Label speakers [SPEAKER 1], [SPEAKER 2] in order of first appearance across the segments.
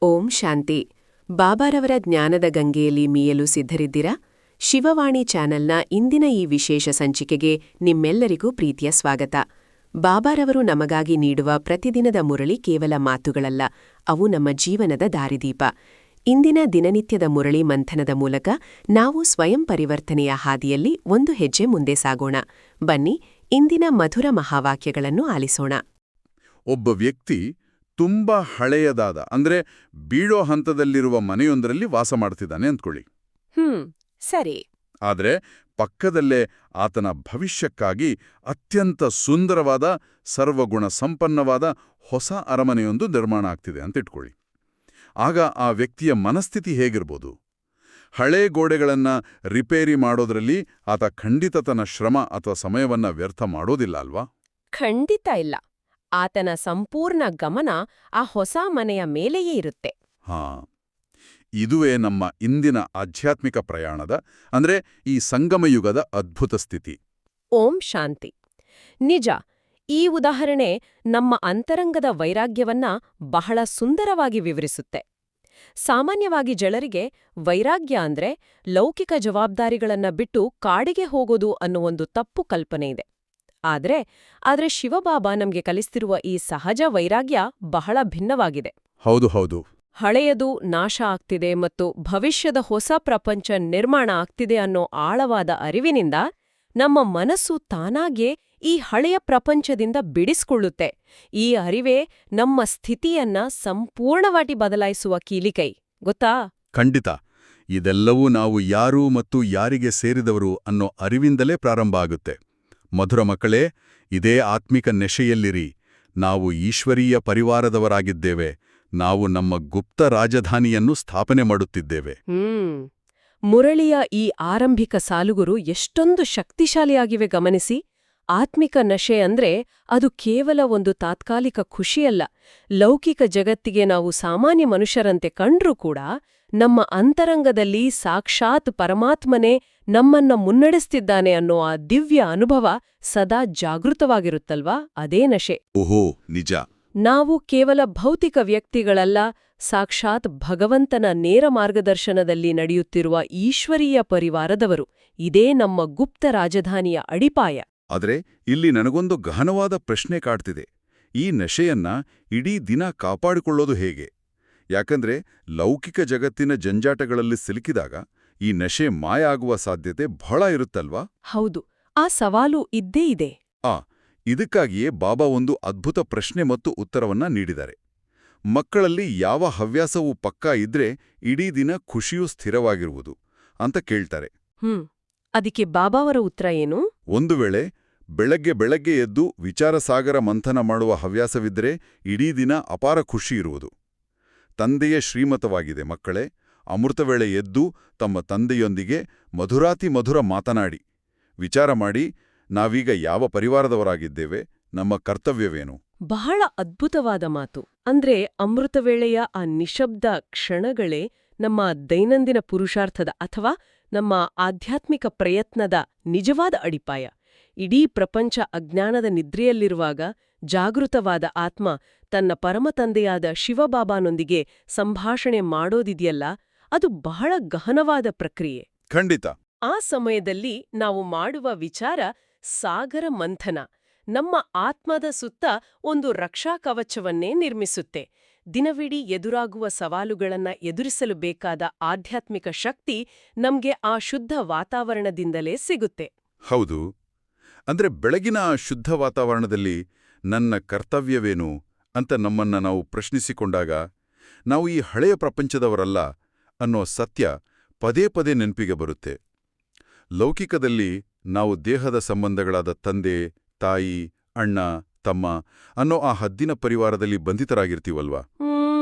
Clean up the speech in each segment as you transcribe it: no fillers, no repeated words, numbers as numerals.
[SPEAKER 1] ಓಂ ಶಾಂತಿ. ಬಾಬಾರವರ ಜ್ಞಾನದ ಗಂಗೆಯಲ್ಲಿ ಮೀಯಲು ಸಿದ್ಧರಿದ್ದೀರಾ? ಶಿವವಾಣಿ ಚಾನೆಲ್ನ ಇಂದಿನ ಈ ವಿಶೇಷ ಸಂಚಿಕೆಗೆ ನಿಮ್ಮೆಲ್ಲರಿಗೂ ಪ್ರೀತಿಯ ಸ್ವಾಗತ. ಬಾಬಾರವರು ನಮಗಾಗಿ ನೀಡುವ ಪ್ರತಿದಿನದ ಮುರಳಿ ಕೇವಲ ಮಾತುಗಳಲ್ಲ, ಅವು ನಮ್ಮ ಜೀವನದ ದಾರಿದೀಪ. ಇಂದಿನ ದಿನನಿತ್ಯದ ಮುರಳಿ ಮಂಥನದ ಮೂಲಕ ನಾವು ಸ್ವಯಂ ಪರಿವರ್ತನೆಯ ಹಾದಿಯಲ್ಲಿ ಒಂದು ಹೆಜ್ಜೆ ಮುಂದೆ ಸಾಗೋಣ. ಬನ್ನಿ, ಇಂದಿನ ಮಧುರ ಮಹಾವಾಕ್ಯಗಳನ್ನು ಆಲಿಸೋಣ.
[SPEAKER 2] ಒಬ್ಬ ವ್ಯಕ್ತಿ ತುಂಬಾ ಹಳೆಯದಾದ ಅಂದ್ರೆ ಬೀಳೋ ಹಂತದಲ್ಲಿರುವ ಮನೆಯೊಂದರಲ್ಲಿ ವಾಸ ಮಾಡ್ತಿದ್ದಾನೆ ಅಂದ್ಕೊಳ್ಳಿ.
[SPEAKER 1] ಸರಿ.
[SPEAKER 2] ಆದ್ರೆ ಪಕ್ಕದಲ್ಲೇ ಆತನ ಭವಿಷ್ಯಕ್ಕಾಗಿ ಅತ್ಯಂತ ಸುಂದರವಾದ ಸರ್ವಗುಣ ಸಂಪನ್ನವಾದ ಹೊಸ ಅರಮನೆಯೊಂದು ನಿರ್ಮಾಣ ಆಗ್ತಿದೆ ಅಂತ ಇಟ್ಕೊಳ್ಳಿ. ಆಗ ಆ ವ್ಯಕ್ತಿಯ ಮನಸ್ಥಿತಿ ಹೇಗಿರ್ಬೋದು? ಹಳೇ ಗೋಡೆಗಳನ್ನ ರಿಪೇರಿ ಮಾಡೋದ್ರಲ್ಲಿ ಆತ ಖಂಡಿತ ತನ್ನ ಶ್ರಮ ಅಥವಾ ಸಮಯವನ್ನ ವ್ಯರ್ಥ ಮಾಡೋದಿಲ್ಲ ಅಲ್ವಾ?
[SPEAKER 1] ಖಂಡಿತ ಇಲ್ಲ. ಆತನ ಸಂಪೂರ್ಣ ಗಮನ ಆ ಹೊಸ ಮನೆಯ ಮೇಲೆಯೇ ಇರುತ್ತೆ.
[SPEAKER 2] ಇದುವೇ ನಮ್ಮ ಇಂದಿನ ಆಧ್ಯಾತ್ಮಿಕ ಪ್ರಯಾಣದ ಅಂದ್ರೆ ಈ ಸಂಗಮಯುಗದ ಅದ್ಭುತ ಸ್ಥಿತಿ.
[SPEAKER 1] ಓಂ ಶಾಂತಿ. ನಿಜ, ಈ ಉದಾಹರಣೆ ನಮ್ಮ ಅಂತರಂಗದ ವೈರಾಗ್ಯವನ್ನ ಬಹಳ ಸುಂದರವಾಗಿ ವಿವರಿಸುತ್ತೆ. ಸಾಮಾನ್ಯವಾಗಿ ಜನರಿಗೆ ವೈರಾಗ್ಯ ಅಂದ್ರೆ ಲೌಕಿಕ ಜವಾಬ್ದಾರಿಗಳನ್ನ ಬಿಟ್ಟು ಕಾಡಿಗೆ ಹೋಗೋದು ಅನ್ನೋ ಒಂದು ತಪ್ಪು ಕಲ್ಪನೆ ಇದೆ. ಆದ್ರೆ ಶಿವಬಾಬಾ ನಮ್ಗೆ ಕಲಿಸ್ತಿರುವ ಈ ಸಹಜ ವೈರಾಗ್ಯ ಬಹಳ ಭಿನ್ನವಾಗಿದೆ.
[SPEAKER 2] ಹೌದು.
[SPEAKER 1] ಹಳೆಯದು ನಾಶ ಆಗ್ತಿದೆ ಮತ್ತು ಭವಿಷ್ಯದ ಹೊಸ ಪ್ರಪಂಚ ನಿರ್ಮಾಣ ಆಗ್ತಿದೆ ಅನ್ನೋ ಆಳವಾದ ಅರಿವಿನಿಂದ ನಮ್ಮ ಮನಸ್ಸು ತಾನಾಗೇ ಈ ಹಳೆಯ ಪ್ರಪಂಚದಿಂದ ಬಿಡಿಸ್ಕೊಳ್ಳುತ್ತೆ. ಈ ಅರಿವೇ ನಮ್ಮ ಸ್ಥಿತಿಯನ್ನ ಸಂಪೂರ್ಣವಾಗಿ ಬದಲಾಯಿಸುವ ಕೀಲಿಕೈ, ಗೊತ್ತಾ?
[SPEAKER 2] ಖಂಡಿತ. ಇದೆಲ್ಲವೂ ನಾವು ಯಾರು ಮತ್ತು ಯಾರಿಗೆ ಸೇರಿದವರು ಅನ್ನೋ ಅರಿವಿಂದಲೇ ಪ್ರಾರಂಭ ಆಗುತ್ತೆ. ಮಧುರ ಮಕ್ಕಳೇ, ಇದೇ ಆತ್ಮಿಕ ನೆಶೆಯಲ್ಲಿರಿ. ನಾವು ಈಶ್ವರೀಯ ಪರಿವಾರದವರಾಗಿದ್ದೇವೆ. ನಾವು ನಮ್ಮ ಗುಪ್ತ ರಾಜಧಾನಿಯನ್ನು ಸ್ಥಾಪನೆ ಮಾಡುತ್ತಿದ್ದೇವೆ.
[SPEAKER 1] ಮುರಳಿಯ ಈ ಆರಂಭಿಕ ಸಾಲುಗುರು ಎಷ್ಟೊಂದು ಶಕ್ತಿಶಾಲಿಯಾಗಿವೆ ಗಮನಿಸಿ. ಆತ್ಮಿಕ ನಶೆ ಅಂದ್ರೆ ಅದು ಕೇವಲ ಒಂದು ತಾತ್ಕಾಲಿಕ ಖುಷಿಯಲ್ಲ. ಲೌಕಿಕ ಜಗತ್ತಿಗೆ ನಾವು ಸಾಮಾನ್ಯ ಮನುಷ್ಯರಂತೆ ಕಂಡ್ರೂ ಕೂಡ ನಮ್ಮ ಅಂತರಂಗದಲ್ಲಿ ಸಾಕ್ಷಾತ್ ಪರಮಾತ್ಮನೇ ನಮ್ಮನ್ನ ಮುನ್ನಡೆಸ್ತಿದ್ದಾನೆ ಅನ್ನೋ ಆ ದಿವ್ಯ ಅನುಭವ ಸದಾ ಜಾಗೃತವಾಗಿರುತ್ತಲ್ವಾ? ಅದೇ ನಶೆ.
[SPEAKER 2] ಓಹೋ, ನಿಜ.
[SPEAKER 1] ನಾವು ಕೇವಲ ಭೌತಿಕ ವ್ಯಕ್ತಿಗಳಲ್ಲ, ಸಾಕ್ಷಾತ್ ಭಗವಂತನ ನೇರ ಮಾರ್ಗದರ್ಶನದಲ್ಲಿ ನಡೆಯುತ್ತಿರುವ ಈಶ್ವರೀಯ ಪರಿವಾರದವರು. ಇದೇ ನಮ್ಮ ಗುಪ್ತ ರಾಜಧಾನಿಯ ಅಡಿಪಾಯ.
[SPEAKER 2] ಆದ್ರೆ ಇಲ್ಲಿ ನನಗೊಂದು ಗಹನವಾದ ಪ್ರಶ್ನೆ ಕಾಡ್ತಿದೆ. ಈ ನಶೆಯನ್ನ ಇಡೀ ದಿನ ಕಾಪಾಡಿಕೊಳ್ಳೋದು ಹೇಗೆ? ಯಾಕಂದ್ರೆ ಲೌಕಿಕ ಜಗತ್ತಿನ ಜಂಜಾಟಗಳಲ್ಲಿ ಸಿಲುಕಿದಾಗ ಈ ನಶೆ ಮಾಯ ಆಗುವ ಸಾಧ್ಯತೆ ಬಹಳ ಇರುತ್ತಲ್ವಾ?
[SPEAKER 1] ಹೌದು, ಆ ಸವಾಲು ಇದ್ದೇ ಇದೆ.
[SPEAKER 2] ಇದಕ್ಕಾಗಿಯೇ ಬಾಬಾ ಒಂದು ಅದ್ಭುತ ಪ್ರಶ್ನೆ ಮತ್ತು ಉತ್ತರವನ್ನ ನೀಡಿದ್ದಾರೆ. ಮಕ್ಕಳಲ್ಲಿ ಯಾವ ಹವ್ಯಾಸವೂ ಪಕ್ಕಾ ಇದ್ರೆ ಇಡೀ ದಿನ ಖುಷಿಯೂ ಸ್ಥಿರವಾಗಿರುವುದು ಅಂತ ಕೇಳ್ತಾರೆ.
[SPEAKER 1] ಅದಕ್ಕೆ ಬಾಬಾವರ ಉತ್ತರ ಏನು?
[SPEAKER 2] ಒಂದು ವೇಳೆ ಬೆಳಗ್ಗೆ ಎದ್ದು ವಿಚಾರಸಾಗರ ಮಂಥನ ಮಾಡುವ ಹವ್ಯಾಸವಿದ್ರೆ ಇಡೀ ದಿನ ಅಪಾರ ಖುಷಿ ಇರುವುದು. ತಂದೆಯೇ ಶ್ರೀಮತವಾಗಿದೆ ಮಕ್ಕಳೇ. ಅಮೃತವೇಳೆ ಎದ್ದು ತಮ್ಮ ತಂದೆಯೊಂದಿಗೆ ಮಧುರ ಮಾತನಾಡಿ ವಿಚಾರ ಮಾಡಿ, ನಾವೀಗ ಯಾವ ಪರಿವಾರದವರಾಗಿದ್ದೇವೆ, ನಮ್ಮ ಕರ್ತವ್ಯವೇನು.
[SPEAKER 1] ಬಹಳ ಅದ್ಭುತವಾದ ಮಾತು. ಅಂದ್ರೆ ಅಮೃತವೇಳೆಯ ಆ ನಿಶಬ್ದ ಕ್ಷಣಗಳೇ ನಮ್ಮ ದೈನಂದಿನ ಪುರುಷಾರ್ಥದ ಅಥವಾ ನಮ್ಮ ಆಧ್ಯಾತ್ಮಿಕ ಪ್ರಯತ್ನದ ನಿಜವಾದ ಅಡಿಪಾಯ. ಇಡೀ ಪ್ರಪಂಚ ಅಜ್ಞಾನದ ನಿದ್ರೆಯಲ್ಲಿರುವಾಗ ಜಾಗೃತವಾದ ಆತ್ಮ ತನ್ನ ಪರಮತಂದೆಯಾದ ಶಿವಬಾಬಾನೊಂದಿಗೆ ಸಂಭಾಷಣೆ ಮಾಡೋದಿದೆಯಲ್ಲ, ಅದು ಬಹಳ ಗಹನವಾದ ಪ್ರಕ್ರಿಯೆ.
[SPEAKER 2] ಖಂಡಿತ.
[SPEAKER 1] ಆ ಸಮಯದಲ್ಲಿ ನಾವು ಮಾಡುವ ವಿಚಾರ ಸಾಗರ ಮಂಥನ ನಮ್ಮ ಆತ್ಮದ ಸುತ್ತ ಒಂದು ರಕ್ಷಾ ಕವಚವನ್ನೇ ನಿರ್ಮಿಸುತ್ತೆ. ದಿನವಿಡೀ ಎದುರಾಗುವ ಸವಾಲುಗಳನ್ನ ಎದುರಿಸಲು ಬೇಕಾದ ಆಧ್ಯಾತ್ಮಿಕ ಶಕ್ತಿ ನಮ್ಗೆ ಆ ಶುದ್ಧ ವಾತಾವರಣದಿಂದಲೇ ಸಿಗುತ್ತೆ.
[SPEAKER 2] ಹೌದು. ಅಂದ್ರೆ ಬೆಳಗಿನ ಆ ಶುದ್ಧ ವಾತಾವರಣದಲ್ಲಿ ನನ್ನ ಕರ್ತವ್ಯವೇನು ಅಂತ ನಮ್ಮನ್ನ ನಾವು ಪ್ರಶ್ನಿಸಿಕೊಂಡಾಗ ನಾವು ಈ ಹಳೆಯ ಪ್ರಪಂಚದವರಲ್ಲ ಅನ್ನೋ ಸತ್ಯ ಪದೇ ಪದೇ ನೆನಪಿಗೆ ಬರುತ್ತೆ. ಲೌಕಿಕದಲ್ಲಿ ನಾವು ದೇಹದ ಸಂಬಂಧಗಳಾದ ತಂದೆ, ತಾಯಿ, ಅಣ್ಣ, ತಮ್ಮ ಅನ್ನೋ ಆ ಹದ್ದಿನ ಪರಿವಾರದಲ್ಲಿ ಬಂಧಿತರಾಗಿರ್ತೀವಲ್ವಾ?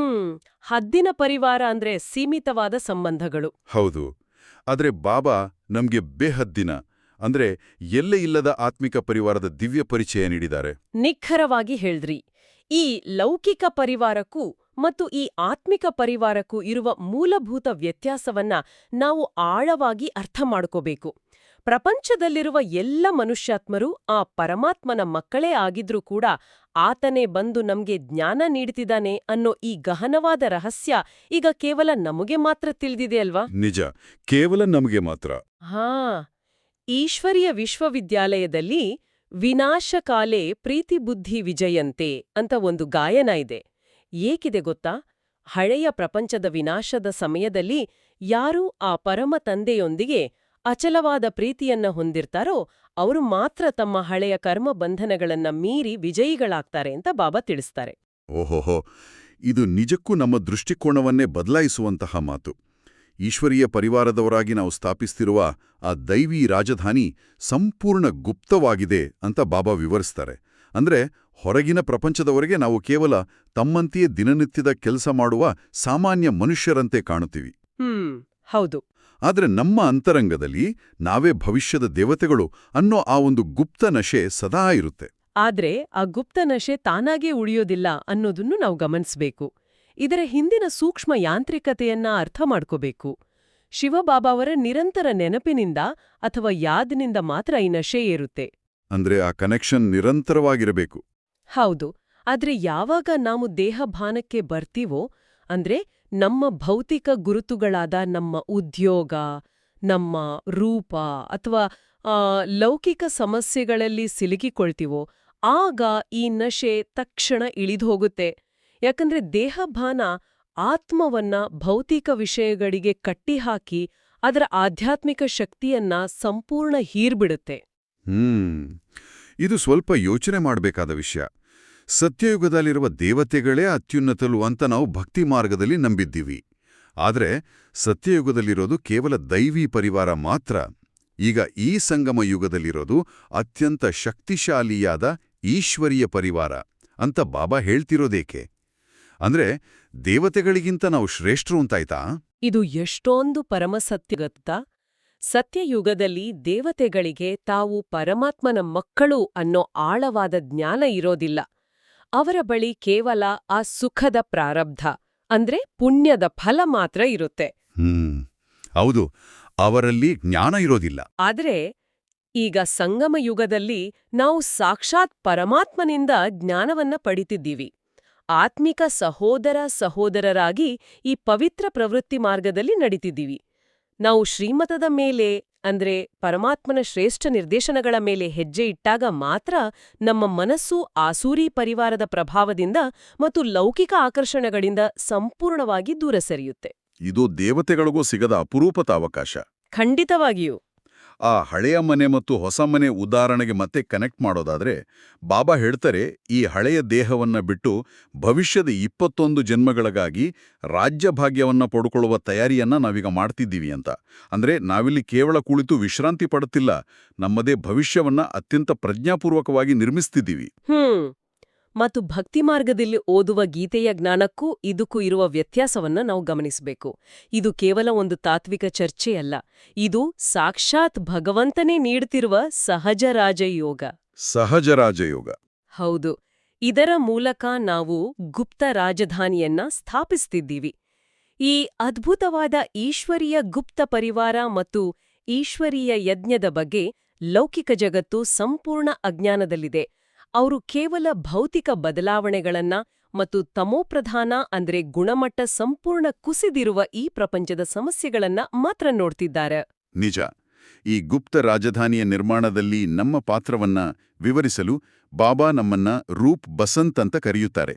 [SPEAKER 1] ಹದ್ದಿನ ಪರಿವಾರ ಅಂದ್ರೆ ಸೀಮಿತವಾದ ಸಂಬಂಧಗಳು.
[SPEAKER 2] ಹೌದು. ಆದ್ರೆ ಬಾಬಾ ನಮ್ಗೆ ಬೇಹದ್ದಿನ ಅಂದ್ರೆ ಎಲ್ಲೇ ಇಲ್ಲದ ಆತ್ಮಿಕ ಪರಿವಾರದ ದಿವ್ಯ ಪರಿಚಯ ನೀಡಿದ್ದಾರೆ.
[SPEAKER 1] ನಿಖರವಾಗಿ ಹೇಳ್ದ್ರಿ. ಈ ಲೌಕಿಕ ಪರಿವಾರಕ್ಕೂ ಮತ್ತು ಈ ಆತ್ಮಿಕ ಪರಿವಾರಕ್ಕೂ ಇರುವ ಮೂಲಭೂತ ವ್ಯತ್ಯಾಸವನ್ನ ನಾವು ಆಳವಾಗಿ ಅರ್ಥ ಮಾಡ್ಕೋಬೇಕು.
[SPEAKER 3] ಪ್ರಪಂಚದಲ್ಲಿರುವ ಎಲ್ಲ ಮನುಷ್ಯಾತ್ಮರು ಆ ಪರಮಾತ್ಮನ ಮಕ್ಕಳೇ ಆಗಿದ್ರೂ ಕೂಡ ಆತನೇ ಬಂದು ನಮ್ಗೆ ಜ್ಞಾನ ನೀಡ್ತಿದ್ದಾನೆ ಅನ್ನೋ ಈ ಗಹನವಾದ ರಹಸ್ಯ ಈಗ ಕೇವಲ ನಮಗೆ ಮಾತ್ರ ತಿಳಿದಿದೆ ಅಲ್ವಾ?
[SPEAKER 2] ನಿಜ, ಕೇವಲ ನಮಗೆ ಮಾತ್ರ.
[SPEAKER 3] ಹಾ, ಈಶ್ವರೀಯ ವಿಶ್ವವಿದ್ಯಾಲಯದಲ್ಲಿ ವಿನಾಶಕಾಲೇ ಪ್ರೀತಿಬುದ್ಧಿ ವಿಜಯಂತೆ ಅಂತ ಒಂದು ಗಾಯನ ಇದೆ. ಏಕಿದೆ ಗೊತ್ತಾ? ಹಳೆಯ ಪ್ರಪಂಚದ ವಿನಾಶದ ಸಮಯದಲ್ಲಿ ಯಾರು ಆ ಪರಮ ತಂದೆಯೊಂದಿಗೆ ಅಚಲವಾದ ಪ್ರೀತಿಯನ್ನ ಹೊಂದಿರ್ತಾರೋ ಅವರು ಮಾತ್ರ ತಮ್ಮ ಹಳೆಯ ಕರ್ಮ ಬಂಧನಗಳನ್ನ ಮೀರಿ ವಿಜಯಿಗಳಾಗ್ತಾರೆ ಅಂತ ಬಾಬಾ ತಿಳಿಸ್ತಾರೆ.
[SPEAKER 2] ಓಹೋಹೋ, ಇದು ನಿಜಕ್ಕೂ ನಮ್ಮ ದೃಷ್ಟಿಕೋನವನ್ನೇ ಬದಲಾಯಿಸುವಂತಹ ಮಾತು. ಈಶ್ವರೀಯ ಪರಿವಾರದವರಾಗಿ ನಾವು ಸ್ಥಾಪಿಸ್ತಿರುವ ಆ ದೈವೀ ರಾಜಧಾನಿ ಸಂಪೂರ್ಣ ಗುಪ್ತವಾಗಿದೆ ಅಂತ ಬಾಬಾ ವಿವರಿಸ್ತಾರೆ. ಅಂದ್ರೆ ಹೊರಗಿನ ಪ್ರಪಂಚದವರೆಗೆ ನಾವು ಕೇವಲ ತಮ್ಮಂತೆಯೇ ದಿನನಿತ್ಯದ ಕೆಲಸ ಮಾಡುವ ಸಾಮಾನ್ಯ ಮನುಷ್ಯರಂತೆ ಕಾಣುತ್ತೀವಿ.
[SPEAKER 3] ಹೌದು.
[SPEAKER 2] ಆದ್ರೆ ನಮ್ಮ ಅಂತರಂಗದಲ್ಲಿ ನಾವೇ ಭವಿಷ್ಯದ ದೇವತೆಗಳು ಅನ್ನೋ ಆ ಒಂದು ಗುಪ್ತ ನಶೆ ಸದಾ ಇರುತ್ತೆ.
[SPEAKER 3] ಆದ್ರೆ ಆ ಗುಪ್ತ ನಶೆ ತಾನಾಗೇ ಉಳಿಯೋದಿಲ್ಲ ಅನ್ನೋದನ್ನು ನಾವು ಗಮನಿಸಬೇಕು. ಇದರ ಹಿಂದಿನ ಸೂಕ್ಷ್ಮ ಯಾಂತ್ರಿಕತೆಯನ್ನ ಅರ್ಥ ಮಾಡ್ಕೋಬೇಕು. ಶಿವಬಾಬಾವರ ನಿರಂತರ ನೆನಪಿನಿಂದ ಅಥವಾ ಯಾದಿನಿಂದ ಮಾತ್ರ ಈ ನಶೆ ಏರುತ್ತೆ.
[SPEAKER 2] ಅಂದ್ರೆ ಆ ಕನೆಕ್ಷನ್ ನಿರಂತರವಾಗಿರಬೇಕು.
[SPEAKER 3] ಹೌದು. ಆದ್ರೆ ಯಾವಾಗ ನಾವು ದೇಹಭಾನಕ್ಕೆ ಬರ್ತೀವೋ, ಅಂದ್ರೆ ನಮ್ಮ ಭೌತಿಕ ಗುರುತುಗಳಾದ ನಮ್ಮ ಉದ್ಯೋಗ, ನಮ್ಮ ರೂಪ ಅಥವಾ ಲೌಕಿಕ ಸಮಸ್ಯೆಗಳಲ್ಲಿ ಸಿಲುಕಿಕೊಳ್ತೀವೋ, ಆಗ ಈ ನಶೆ ತಕ್ಷಣ ಇಳಿದೋಗುತ್ತೆ. ಯಾಕಂದ್ರೆ ದೇಹಭಾನ ಆತ್ಮವನ್ನ ಭೌತಿಕ ವಿಷಯಗಳಿಗೆ ಕಟ್ಟಿಹಾಕಿ ಅದರ ಆಧ್ಯಾತ್ಮಿಕ ಶಕ್ತಿಯನ್ನ ಸಂಪೂರ್ಣ ಹೀರ್ಬಿಡುತ್ತೆ.
[SPEAKER 2] ಇದು ಸ್ವಲ್ಪ ಯೋಚನೆ ಮಾಡಬೇಕಾದ ವಿಷಯ. ಸತ್ಯಯುಗದಲ್ಲಿರುವ ದೇವತೆಗಳೇ ಅತ್ಯುನ್ನತರು ಅಂತ ನಾವು ಭಕ್ತಿ ಮಾರ್ಗದಲ್ಲಿ ನಂಬಿದ್ದೀವಿ. ಆದರೆ ಸತ್ಯಯುಗದಲ್ಲಿರೋದು ಕೇವಲ ದೈವೀ ಪರಿವಾರ ಮಾತ್ರ. ಈಗ ಈ ಸಂಗಮ ಯುಗದಲ್ಲಿರೋದು ಅತ್ಯಂತ ಶಕ್ತಿಶಾಲಿಯಾದ ಈಶ್ವರೀಯ ಪರಿವಾರ ಅಂತ ಬಾಬಾ ಹೇಳ್ತಿರೋದೇಕೆ? ಅಂದ್ರೆ ದೇವತೆಗಳಿಗಿಂತ ನಾವು ಶ್ರೇಷ್ಠರು ಅಂತಾಯ್ತಾ?
[SPEAKER 3] ಇದು ಎಷ್ಟೊಂದು ಪರಮಸತ್ಯಗತ. ಸತ್ಯಯುಗದಲ್ಲಿ ದೇವತೆಗಳಿಗೆ ತಾವು ಪರಮಾತ್ಮನ ಮಕ್ಕಳು ಅನ್ನೋ ಆಳವಾದ ಜ್ಞಾನ ಇರೋದಿಲ್ಲ. ಅವರ ಬಳಿ ಕೇವಲ ಆ ಸುಖದ ಪ್ರಾರಬ್ಧ ಅಂದ್ರೆ ಪುಣ್ಯದ ಫಲ ಮಾತ್ರ ಇರುತ್ತೆ.
[SPEAKER 2] ಹೌದು, ಅವರಲ್ಲಿ ಜ್ಞಾನ ಇರೋದಿಲ್ಲ.
[SPEAKER 3] ಆದ್ರೆ ಈಗ ಸಂಗಮ ಯುಗದಲ್ಲಿ ನಾವು ಸಾಕ್ಷಾತ್ ಪರಮಾತ್ಮನಿಂದ ಜ್ಞಾನವನ್ನ ಪಡಿತಿದ್ದೀವಿ. ಆತ್ಮಿಕ ಸಹೋದರರಾಗಿ ಈ ಪವಿತ್ರ ಪ್ರವೃತ್ತಿ ಮಾರ್ಗದಲ್ಲಿ ನಡೀತಿದ್ದೀವಿ. ನಾವು ಶ್ರೀಮತದ ಮೇಲೆ ಅಂದ್ರೆ ಪರಮಾತ್ಮನ ಶ್ರೇಷ್ಠ ನಿರ್ದೇಶನಗಳ ಮೇಲೆ ಹೆಜ್ಜೆ ಇಟ್ಟಾಗ ಮಾತ್ರ ನಮ್ಮ ಮನಸ್ಸು ಆಸೂರಿ ಪರಿವಾರದ ಪ್ರಭಾವದಿಂದ ಮತ್ತು ಲೌಕಿಕ ಆಕರ್ಷಣೆಗಳಿಂದ ಸಂಪೂರ್ಣವಾಗಿ ದೂರ ಸರಿಯುತ್ತೆ.
[SPEAKER 2] ಇದು ದೇವತೆಗಳಿಗೂ ಸಿಗದ ಅಪರೂಪದ ಅವಕಾಶ.
[SPEAKER 3] ಖಂಡಿತವಾಗಿಯೂ.
[SPEAKER 2] ಆ ಹಳೆಯ ಮನೆ ಮತ್ತು ಹೊಸ ಮನೆ ಉದಾಹರಣೆಗೆ ಮತ್ತೆ ಕನೆಕ್ಟ್ ಮಾಡೋದಾದ್ರೆ, ಬಾಬಾ ಹೇಳ್ತಾರೆ, ಈ ಹಳೆಯ ದೇಹವನ್ನ ಬಿಟ್ಟು ಭವಿಷ್ಯದ 21 ಜನ್ಮಗಳಿಗಾಗಿ ರಾಜ್ಯಭಾಗ್ಯವನ್ನ ಪಡ್ಕೊಳ್ಳುವ ತಯಾರಿಯನ್ನ ನಾವೀಗ ಮಾಡ್ತಿದ್ದೀವಿ ಅಂತ. ಅಂದ್ರೆ ನಾವಿಲ್ಲಿ ಕೇವಲ ಕುಳಿತು ವಿಶ್ರಾಂತಿ ಪಡುತ್ತಿಲ್ಲ, ನಮ್ಮದೇ ಭವಿಷ್ಯವನ್ನ ಅತ್ಯಂತ ಪ್ರಜ್ಞಾಪೂರ್ವಕವಾಗಿ ನಿರ್ಮಿಸ್ತಿದ್ದೀವಿ.
[SPEAKER 3] ಮತ್ತು ಭಕ್ತಿ ಮಾರ್ಗದಲ್ಲಿ ಓದುವ ಗೀತೆಯ ಜ್ಞಾನಕ್ಕೂ ಇದಕ್ಕೂ ಇರುವ ವ್ಯತ್ಯಾಸವನ್ನ ನಾವು ಗಮನಿಸಬೇಕು. ಇದು ಕೇವಲ ಒಂದು ತಾತ್ವಿಕ ಚರ್ಚೆಯಲ್ಲ, ಇದು ಸಾಕ್ಷಾತ್ ಭಗವಂತನೇ ನೀಡುತ್ತಿರುವ ಸಹಜ ರಾಜಯೋಗ.
[SPEAKER 2] ಸಹಜ ರಾಜಯೋಗ.
[SPEAKER 3] ಹೌದು. ಇದರ ಮೂಲಕ ನಾವು ಗುಪ್ತ ರಾಜಧಾನಿಯನ್ನ ಸ್ಥಾಪಿಸ್ತಿದ್ದೀವಿ. ಈ ಅದ್ಭುತವಾದ ಈಶ್ವರೀಯ ಗುಪ್ತ ಪರಿವಾರ ಮತ್ತು ಈಶ್ವರೀಯ ಯಜ್ಞದ ಬಗ್ಗೆ ಲೌಕಿಕ ಜಗತ್ತು ಸಂಪೂರ್ಣ ಅಜ್ಞಾನದಲ್ಲಿದೆ. ಅವರು ಕೇವಲ ಭೌತಿಕ ಬದಲಾವಣೆಗಳನ್ನ ಮತ್ತು ತಮೋಪ್ರಧಾನ ಅಂದ್ರೆ ಗುಣಮಟ್ಟ ಸಂಪೂರ್ಣ ಕುಸಿದಿರುವ ಈ ಪ್ರಪಂಚದ ಸಮಸ್ಯೆಗಳನ್ನ ಮಾತ್ರ ನೋಡ್ತಿದ್ದಾರೆ.
[SPEAKER 2] ನಿಜ. ಈ ಗುಪ್ತ ರಾಜಧಾನಿಯ ನಿರ್ಮಾಣದಲ್ಲಿ ನಮ್ಮ ಪಾತ್ರವನ್ನ ವಿವರಿಸಲು ಬಾಬಾ ನಮ್ಮನ್ನ ರೂಪ್ ಬಸಂತ್ ಅಂತ ಕರೆಯುತ್ತಾರೆ.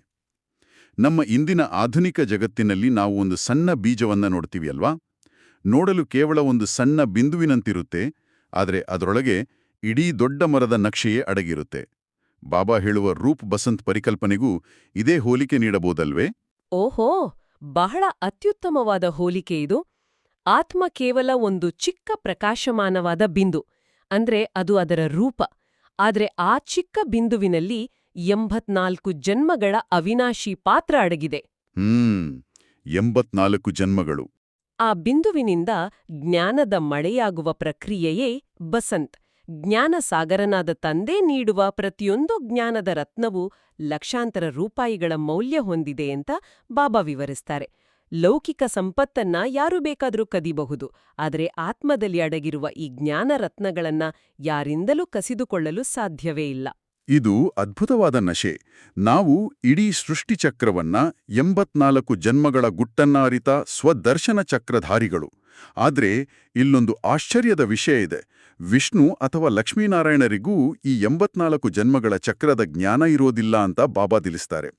[SPEAKER 2] ನಮ್ಮ ಇಂದಿನ ಆಧುನಿಕ ಜಗತ್ತಿನಲ್ಲಿ ನಾವು ಒಂದು ಸಣ್ಣ ಬೀಜವನ್ನ ನೋಡ್ತೀವಿ ಅಲ್ವಾ? ನೋಡಲು ಕೇವಲ ಒಂದು ಸಣ್ಣ ಬಿಂದುವಿನಂತಿರುತ್ತೆ, ಆದರೆ ಅದರೊಳಗೆ ಇಡೀ ದೊಡ್ಡ ಮರದ ನಕ್ಷೆಯೇ ಅಡಗಿರುತ್ತೆ. ಬಾಬಾ ಹೇಳುವ ರೂಪ್ ಬಸಂತ್ ಪರಿಕಲ್ಪನೆಗೂ ಇದೇ ಹೋಲಿಕೆ ನೀಡಬಹುದಲ್ವೇ?
[SPEAKER 3] ಓಹೋ, ಬಹಳ ಅತ್ಯುತ್ತಮವಾದ ಹೋಲಿಕೆ ಇದು. ಆತ್ಮ ಕೇವಲ ಒಂದು ಚಿಕ್ಕ ಪ್ರಕಾಶಮಾನವಾದ ಬಿಂದು, ಅಂದ್ರೆ ಅದು ಅದರ ರೂಪ. ಆದ್ರೆ ಆ ಚಿಕ್ಕ ಬಿಂದುವಿನಲ್ಲಿ 84 ಜನ್ಮಗಳ ಅವಿನಾಶಿ ಪಾತ್ರ ಅಡಗಿದೆ.
[SPEAKER 2] 84 ಜನ್ಮಗಳು.
[SPEAKER 3] ಆ ಬಿಂದುವಿನಿಂದ ಜ್ಞಾನದ ಮಳೆಯಾಗುವ ಪ್ರಕ್ರಿಯೆಯೇ ಬಸಂತ್. ಜ್ಞಾನ ಸಾಗರನಾದ ತಂದೆ ನೀಡುವ ಪ್ರತಿಯೊಂದು ಜ್ಞಾನದ ರತ್ನವು ಲಕ್ಷಾಂತರ ರೂಪಾಯಿಗಳ ಮೌಲ್ಯ ಹೊಂದಿದೆ ಅಂತ ಬಾಬಾ ವಿವರಿಸ್ತಾರೆ. ಲೌಕಿಕ ಸಂಪತ್ತನ್ನ ಯಾರು ಬೇಕಾದರೂ ಕದಿಬಹುದು, ಆದರೆ ಆತ್ಮದಲ್ಲಿ ಅಡಗಿರುವ ಈ ಜ್ಞಾನ ರತ್ನಗಳನ್ನ ಯಾರಿಂದಲೂ ಕಸಿದುಕೊಳ್ಳಲು ಸಾಧ್ಯವೇ ಇಲ್ಲ.
[SPEAKER 2] ಇದು ಅದ್ಭುತವಾದ ನಶೆ. ನಾವು ಇಡೀ ಸೃಷ್ಟಿಚಕ್ರವನ್ನ 84 ಜನ್ಮಗಳ ಗುಟ್ಟನ್ನ ಅರಿತ ಸ್ವದರ್ಶನ ಚಕ್ರಧಾರಿಗಳು. ಆದ್ರೆ ಇಲ್ಲೊಂದು ಆಶ್ಚರ್ಯದ ವಿಷಯ ಇದೆ. ವಿಷ್ಣು ಅಥವಾ ಲಕ್ಷ್ಮೀನಾರಾಯಣರಿಗೂ ಈ 84 ಜನ್ಮಗಳ ಚಕ್ರದ ಜ್ಞಾನ ಇರೋದಿಲ್ಲ ಅಂತ ಬಾಬಾ ತಿಳಿಸ್ತಾರೆ.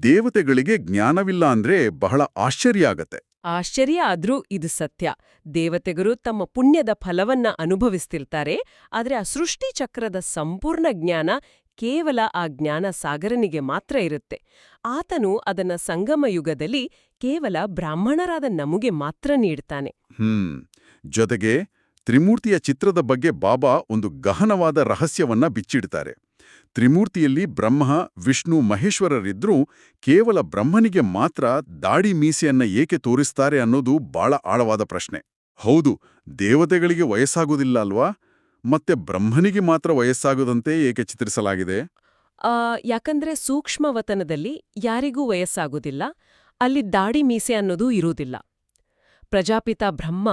[SPEAKER 2] ದೇವತೆಗಳಿಗೆ ಜ್ಞಾನವಿಲ್ಲ ಅಂದ್ರೆ ಬಹಳ ಆಶ್ಚರ್ಯ ಆಗತ್ತೆ.
[SPEAKER 3] ಆಶ್ಚರ್ಯ ಆದ್ರೂ ಇದು ಸತ್ಯ. ದೇವತೆಗಳು ತಮ್ಮ ಪುಣ್ಯದ ಫಲವನ್ನ ಅನುಭವಿಸ್ತಿರ್ತಾರೆ, ಆದ್ರೆ ಆ ಸೃಷ್ಟಿ ಚಕ್ರದ ಸಂಪೂರ್ಣ ಜ್ಞಾನ ಕೇವಲ ಆ ಜ್ಞಾನ ಸಾಗರನಿಗೆ ಮಾತ್ರ ಇರುತ್ತೆ. ಆತನು ಅದನ್ನ ಸಂಗಮ ಯುಗದಲ್ಲಿ ಕೇವಲ ಬ್ರಾಹ್ಮಣರಾದ ನಮಗೆ ಮಾತ್ರ ನೀಡ್ತಾನೆ.
[SPEAKER 2] ಜೊತೆಗೆ ತ್ರಿಮೂರ್ತಿಯ ಚಿತ್ರದ ಬಗ್ಗೆ ಬಾಬಾ ಒಂದು ಗಹನವಾದ ರಹಸ್ಯವನ್ನ ಬಿಚ್ಚಿಡ್ತಾರೆ. ತ್ರಿಮೂರ್ತಿಯಲ್ಲಿ ಬ್ರಹ್ಮ, ವಿಷ್ಣು, ಮಹೇಶ್ವರರಿದ್ರೂ ಕೇವಲ ಬ್ರಹ್ಮನಿಗೆ ಮಾತ್ರ ದಾಡಿ ಮೀಸೆಯನ್ನ ಏಕೆ ತೋರಿಸ್ತಾರೆ ಅನ್ನೋದು ಬಹಳ ಆಳವಾದ ಪ್ರಶ್ನೆ. ಹೌದು, ದೇವತೆಗಳಿಗೆ ವಯಸ್ಸಾಗೋದಿಲ್ಲ ಅಲ್ವಾ? ಮತ್ತೆ ಬ್ರಹ್ಮನಿಗೆ ಮಾತ್ರ ವಯಸ್ಸಾಗೋದಂತೆ ಏಕೆ ಚಿತ್ರಿಸಲಾಗಿದೆ?
[SPEAKER 3] ಯಾಕಂದ್ರೆ ಸೂಕ್ಷ್ಮವತನದಲ್ಲಿ ಯಾರಿಗೂ ವಯಸ್ಸಾಗೋದಿಲ್ಲ, ಅಲ್ಲಿ ದಾಡಿ ಮೀಸೆ ಅನ್ನೋದೂ ಇರುವುದಿಲ್ಲ. ಪ್ರಜಾಪಿತ ಬ್ರಹ್ಮ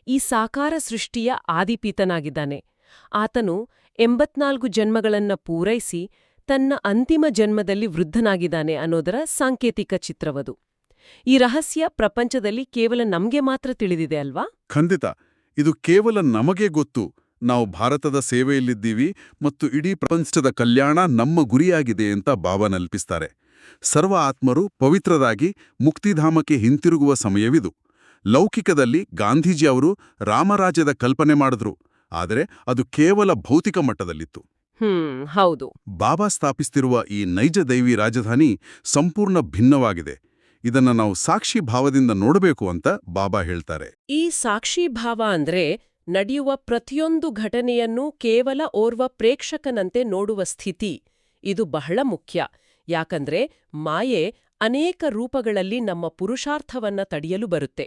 [SPEAKER 3] ಈ ಸಾಕಾರ ಸೃಷ್ಟಿಯ ಆದಿಪೀತನಾಗಿದ್ದಾನೆ. ಆತನು 84 ಜನ್ಮಗಳನ್ನ ಪೂರೈಸಿ ತನ್ನ ಅಂತಿಮ ಜನ್ಮದಲ್ಲಿ ವೃದ್ಧನಾಗಿದ್ದಾನೆ ಅನ್ನೋದರ ಸಾಂಕೇತಿಕ ಚಿತ್ರವದು. ಈ ರಹಸ್ಯ ಪ್ರಪಂಚದಲ್ಲಿ ಕೇವಲ ನಮ್ಗೆ ಮಾತ್ರ ತಿಳಿದಿದೆ ಅಲ್ವಾ?
[SPEAKER 2] ಖಂಡಿತ. ಇದು ಕೇವಲ ನಮಗೆ ಗೊತ್ತು. ನಾವು ಭಾರತದ ಸೇವೆಯಲ್ಲಿದ್ದೀವಿ ಮತ್ತು ಇಡೀ ಪ್ರಪಂಚದ ಕಲ್ಯಾಣ ನಮ್ಮ ಗುರಿಯಾಗಿದೆ ಅಂತ ಬಾಬಾ ನೆನಪಿಸ್ತಾರೆ. ಸರ್ವ ಆತ್ಮರು ಪವಿತ್ರರಾಗಿ ಮುಕ್ತಿಧಾಮಕ್ಕೆ ಹಿಂತಿರುಗುವ ಸಮಯವಿದು. ಲೌಕಿಕದಲ್ಲಿ ಗಾಂಧೀಜಿ ಅವರು ರಾಮರಾಜ್ಯದ ಕಲ್ಪನೆ ಮಾಡಿದ್ರು, ಆದರೆ ಅದು ಕೇವಲ ಭೌತಿಕ ಮಟ್ಟದಲ್ಲಿತ್ತು.
[SPEAKER 3] ಹೌದು.
[SPEAKER 2] ಬಾಬಾ ಸ್ಥಾಪಿಸ್ತಿರುವ ಈ ನೈಜ ದೈವಿ ರಾಜಧಾನಿ ಸಂಪೂರ್ಣ ಭಿನ್ನವಾಗಿದೆ. ಇದನ್ನ ನಾವು ಸಾಕ್ಷಿ ಭಾವದಿಂದ ನೋಡಬೇಕು ಅಂತ ಬಾಬಾ ಹೇಳ್ತಾರೆ.
[SPEAKER 3] ಈ ಸಾಕ್ಷಿ ಭಾವ ಅಂದ್ರೆ ನಡೆಯುವ ಪ್ರತಿಯೊಂದು ಘಟನೆಯನ್ನೂ ಕೇವಲ ಓರ್ವ ಪ್ರೇಕ್ಷಕನಂತೆ ನೋಡುವ ಸ್ಥಿತಿ. ಇದು ಬಹಳ ಮುಖ್ಯ. ಯಾಕಂದ್ರೆ ಮಾಯೆ ಅನೇಕ ರೂಪಗಳಲ್ಲಿ ನಮ್ಮ ಪುರುಷಾರ್ಥವನ್ನ ತಡೆಯಲು ಬರುತ್ತೆ.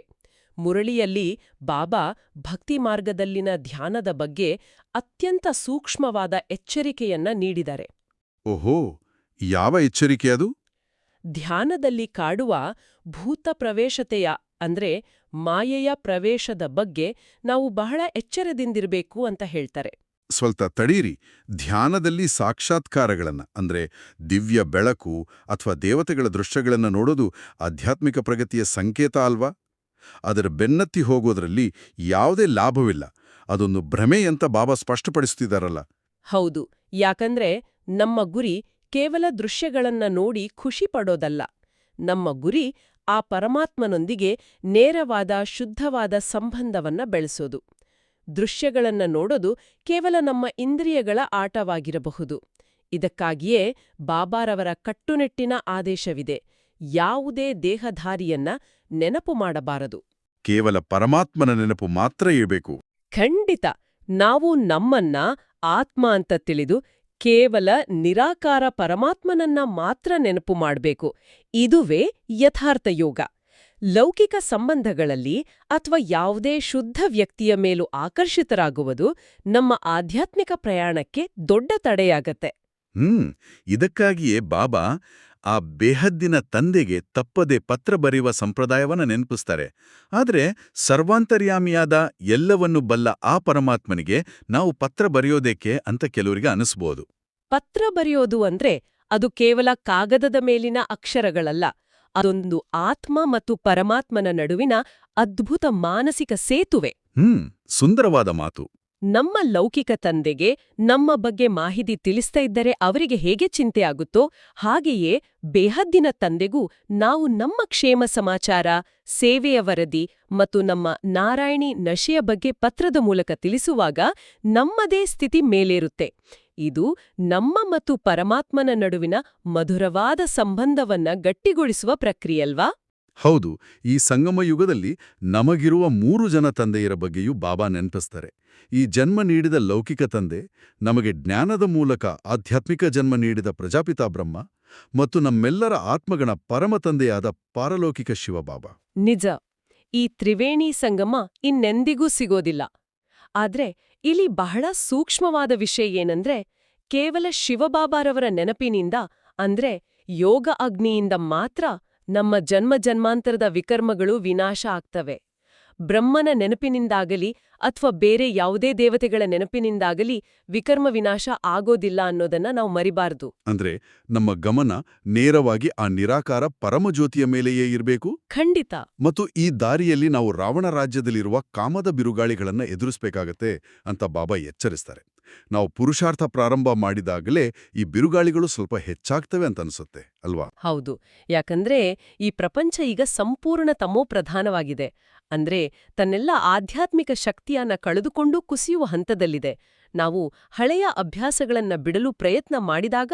[SPEAKER 3] ಮುರಳಿಯಲ್ಲಿ ಬಾಬಾ ಭಕ್ತಿ ಮಾರ್ಗದಲ್ಲಿನ ಧ್ಯಾನದ ಬಗ್ಗೆ ಅತ್ಯಂತ ಸೂಕ್ಷ್ಮವಾದ ಎಚ್ಚರಿಕೆಯನ್ನ ನೀಡಿದ್ದಾರೆ.
[SPEAKER 2] ಓಹೋ, ಯಾವ ಎಚ್ಚರಿಕೆ ಅದು?
[SPEAKER 3] ಧ್ಯಾನದಲ್ಲಿ ಕಾಡುವ ಭೂತ ಪ್ರವೇಶತೆಯ ಅಂದ್ರೆ ಮಾಯೆಯ ಪ್ರವೇಶದ ಬಗ್ಗೆ ನಾವು ಬಹಳ ಎಚ್ಚರದಿಂದಿರಬೇಕು ಅಂತ ಹೇಳ್ತಾರೆ.
[SPEAKER 2] ಸ್ವಲ್ಪ ತಡೀರಿ. ಧ್ಯಾನದಲ್ಲಿ ಸಾಕ್ಷಾತ್ಕಾರಗಳನ್ನ ಅಂದ್ರೆ ದಿವ್ಯ ಬೆಳಕು ಅಥವಾ ದೇವತೆಗಳ ದೃಶ್ಯಗಳನ್ನ ನೋಡೋದು ಆಧ್ಯಾತ್ಮಿಕ ಪ್ರಗತಿಯ ಸಂಕೇತ ಅಲ್ವಾ? ಅದರ ಬೆನ್ನತ್ತಿ ಹೋಗೋದ್ರಲ್ಲಿ ಯಾವುದೇ ಲಾಭವಿಲ್ಲ. ಅದೊಂದು ಭ್ರಮೆ ಅಂತ ಬಾಬಾ ಸ್ಪಷ್ಟಪಡಿಸುತ್ತಿದ್ದಾರಲ್ಲ.
[SPEAKER 3] ಹೌದು, ಯಾಕಂದ್ರೆ ನಮ್ಮ ಗುರಿ ಕೇವಲ ದೃಶ್ಯಗಳನ್ನ ನೋಡಿ ಖುಷಿ ಪಡೋದಲ್ಲ. ನಮ್ಮ ಗುರಿ ಆ ಪರಮಾತ್ಮನೊಂದಿಗೆ ನೇರವಾದ ಶುದ್ಧವಾದ ಸಂಬಂಧವನ್ನ ಬೆಳೆಸೋದು. ದೃಶ್ಯಗಳನ್ನ ನೋಡೋದು ಕೇವಲ ನಮ್ಮ ಇಂದ್ರಿಯಗಳ ಆಟವಾಗಿರಬಹುದು. ಇದಕ್ಕಾಗಿಯೇ ಬಾಬಾರವರ ಕಟ್ಟುನಿಟ್ಟಿನ ಆದೇಶವಿದೆ: ಯಾವುದೇ ದೇಹಧಾರಿಯನ್ನ ನೆನಪು ಮಾಡಬಾರದು.
[SPEAKER 2] ಕೇವಲ ಪರಮಾತ್ಮನ ನೆನಪು ಮಾತ್ರ ಇರಬೇಕು.
[SPEAKER 3] ಖಂಡಿತ. ನಾವು ನಮ್ಮನ್ನ ಆತ್ಮ ಅಂತ ತಿಳಿದು ಕೇವಲ ನಿರಾಕಾರ ಪರಮಾತ್ಮನನ್ನ ಮಾತ್ರ ನೆನಪು ಮಾಡಬೇಕು. ಇದುವೇ ಯಥಾರ್ಥ ಯೋಗ. ಲೌಕಿಕ ಸಂಬಂಧಗಳಲ್ಲಿ ಅಥವಾ ಯಾವುದೇ ಶುದ್ಧ ವ್ಯಕ್ತಿಯ ಮೇಲೂ ಆಕರ್ಷಿತರಾಗುವುದು ನಮ್ಮ ಆಧ್ಯಾತ್ಮಿಕ ಪ್ರಯಾಣಕ್ಕೆ ದೊಡ್ಡ ತಡೆಯಾಗತ್ತೆ.
[SPEAKER 2] ಇದಕ್ಕಾಗಿಯೇ ಬಾಬಾ ಆ ಬೇಹದ್ದಿನ ತಂದೆಗೆ ತಪ್ಪದೆ ಪತ್ರ ಬರೆಯುವ ಸಂಪ್ರದಾಯವನ್ನ ನೆನಪಿಸ್ತಾರೆ. ಆದರೆ ಸರ್ವಾಂತರ್ಯಾಮಿಯಾದ ಎಲ್ಲವನ್ನೂ ಬಲ್ಲ ಆ ಪರಮಾತ್ಮನಿಗೆ ನಾವು ಪತ್ರ ಬರೆಯೋದೇಕೆ ಅಂತ ಕೆಲವರಿಗೆ ಅನಿಸ್ಬೋದು.
[SPEAKER 3] ಪತ್ರ ಬರೆಯೋದು ಅಂದ್ರೆ ಅದು ಕೇವಲ ಕಾಗದದ ಮೇಲಿನ ಅಕ್ಷರಗಳಲ್ಲ. ಅದೊಂದು ಆತ್ಮ ಮತ್ತು ಪರಮಾತ್ಮನ ನಡುವಿನ ಅದ್ಭುತ ಮಾನಸಿಕ ಸೇತುವೆ.
[SPEAKER 2] ಸುಂದರವಾದ ಮಾತು.
[SPEAKER 3] ನಮ್ಮ ಲೌಕಿಕ ತಂದೆಗೆ ನಮ್ಮ ಬಗ್ಗೆ ಮಾಹಿತಿ ತಿಳಿಸ್ತಾ ಇದ್ದರೆ ಅವರಿಗೆ ಹೇಗೆ ಚಿಂತೆಯಾಗುತ್ತೋ, ಹಾಗೆಯೇ ಬೇಹದ್ದಿನ ತಂದೆಗೂ ನಾವು ನಮ್ಮ ಕ್ಷೇಮ ಸಮಾಚಾರ, ಸೇವೆಯ ವರದಿ ಮತ್ತು ನಮ್ಮ ನಾರಾಯಣಿ ನಶೆಯ ಬಗ್ಗೆ ಪತ್ರದ ಮೂಲಕ ತಿಳಿಸುವಾಗ ನಮ್ಮದೇ ಸ್ಥಿತಿ ಮೇಲೇರುತ್ತೆ. ಇದು ನಮ್ಮ ಮತ್ತು ಪರಮಾತ್ಮನ ನಡುವಿನ ಮಧುರವಾದ ಸಂಬಂಧವನ್ನ ಗಟ್ಟಿಗೊಳಿಸುವ ಪ್ರಕ್ರಿಯೆಯಲ್ವಾ?
[SPEAKER 2] ಹೌದು. ಈ ಸಂಗಮ ಯುಗದಲ್ಲಿ ನಮಗಿರುವ 3 ಜನ ತಂದೆಯರ ಬಗ್ಗೆಯೂ ಬಾಬಾ ನೆನಪಿಸ್ತಾರೆ. ಈ ಜನ್ಮ ನೀಡಿದ ಲೌಕಿಕ ತಂದೆ, ನಮಗೆ ಜ್ಞಾನದ ಮೂಲಕ ಆಧ್ಯಾತ್ಮಿಕ ಜನ್ಮ ನೀಡಿದ ಪ್ರಜಾಪಿತ ಬ್ರಹ್ಮ ಮತ್ತು ನಮ್ಮೆಲ್ಲರ ಆತ್ಮಗಣ ಪರಮ ತಂದೆಯಾದ ಪಾರಲೌಕಿಕ ಶಿವಬಾಬಾ.
[SPEAKER 3] ನಿಜ. ಈ ತ್ರಿವೇಣಿ ಸಂಗಮ ಇನ್ನೆಂದಿಗೂ ಸಿಗೋದಿಲ್ಲ. ಆದ್ರೆ ಇಲ್ಲಿ ಬಹಳ ಸೂಕ್ಷ್ಮವಾದ ವಿಷಯ ಏನಂದ್ರೆ, ಕೇವಲ ಶಿವಬಾಬಾರವರ ನೆನಪಿನಿಂದ ಅಂದ್ರೆ ಯೋಗ ಅಗ್ನಿಯಿಂದ ಮಾತ್ರ ನಮ್ಮ ಜನ್ಮ ಜನ್ಮಾಂತರದ ವಿಕರ್ಮಗಳು ವಿನಾಶ ಆಗ್ತವೆ. ಬ್ರಹ್ಮನ ನೆನಪಿನಿಂದಾಗಲಿ ಅಥವಾ ಬೇರೆ ಯಾವುದೇ ದೇವತೆಗಳ ನೆನಪಿನಿಂದಾಗಲಿ ವಿಕರ್ಮ ವಿನಾಶ ಆಗೋದಿಲ್ಲ ಅನ್ನೋದನ್ನ ನಾವು ಮರಿಬಾರ್ದು.
[SPEAKER 2] ಅಂದ್ರೆ ನಮ್ಮ ಗಮನ ನೇರವಾಗಿ ಆ ನಿರಾಕಾರ ಪರಮಜ್ಯೋತಿಯ ಮೇಲೆಯೇ ಇರಬೇಕು.
[SPEAKER 3] ಖಂಡಿತ.
[SPEAKER 2] ಮತ್ತು ಈ ದಾರಿಯಲ್ಲಿ ನಾವು ರಾವಣ ರಾಜ್ಯದಲ್ಲಿರುವ ಕಾಮದ ಬಿರುಗಾಳಿಗಳನ್ನ ಎದುರಿಸಬೇಕಾಗತ್ತೆ ಅಂತ ಬಾಬಾ ಎಚ್ಚರಿಸ್ತಾರೆ. ನಾವು ಪುರುಷಾರ್ಥ ಪ್ರಾರಂಭ ಮಾಡಿದಾಗಲೇ ಈ ಬಿರುಗಾಳಿಗಳು ಸ್ವಲ್ಪ ಹೆಚ್ಚಾಗ್ತವೆ ಅಂತ ಅನ್ಸುತ್ತೆ ಅಲ್ವಾ?
[SPEAKER 3] ಹೌದು. ಯಾಕಂದ್ರೆ ಈ ಪ್ರಪಂಚ ಈಗ ಸಂಪೂರ್ಣ ತಮೋಪ್ರಧಾನವಾಗಿದೆ. ಅಂದ್ರೆ ತನ್ನೆಲ್ಲ ಆಧ್ಯಾತ್ಮಿಕ ಶಕ್ತಿಯನ್ನ ಕಳೆದುಕೊಂಡು ಕುಸಿಯುವ ಹಂತದಲ್ಲಿದೆ. ನಾವು ಹಳೆಯ ಅಭ್ಯಾಸಗಳನ್ನ ಬಿಡಲು ಪ್ರಯತ್ನ ಮಾಡಿದಾಗ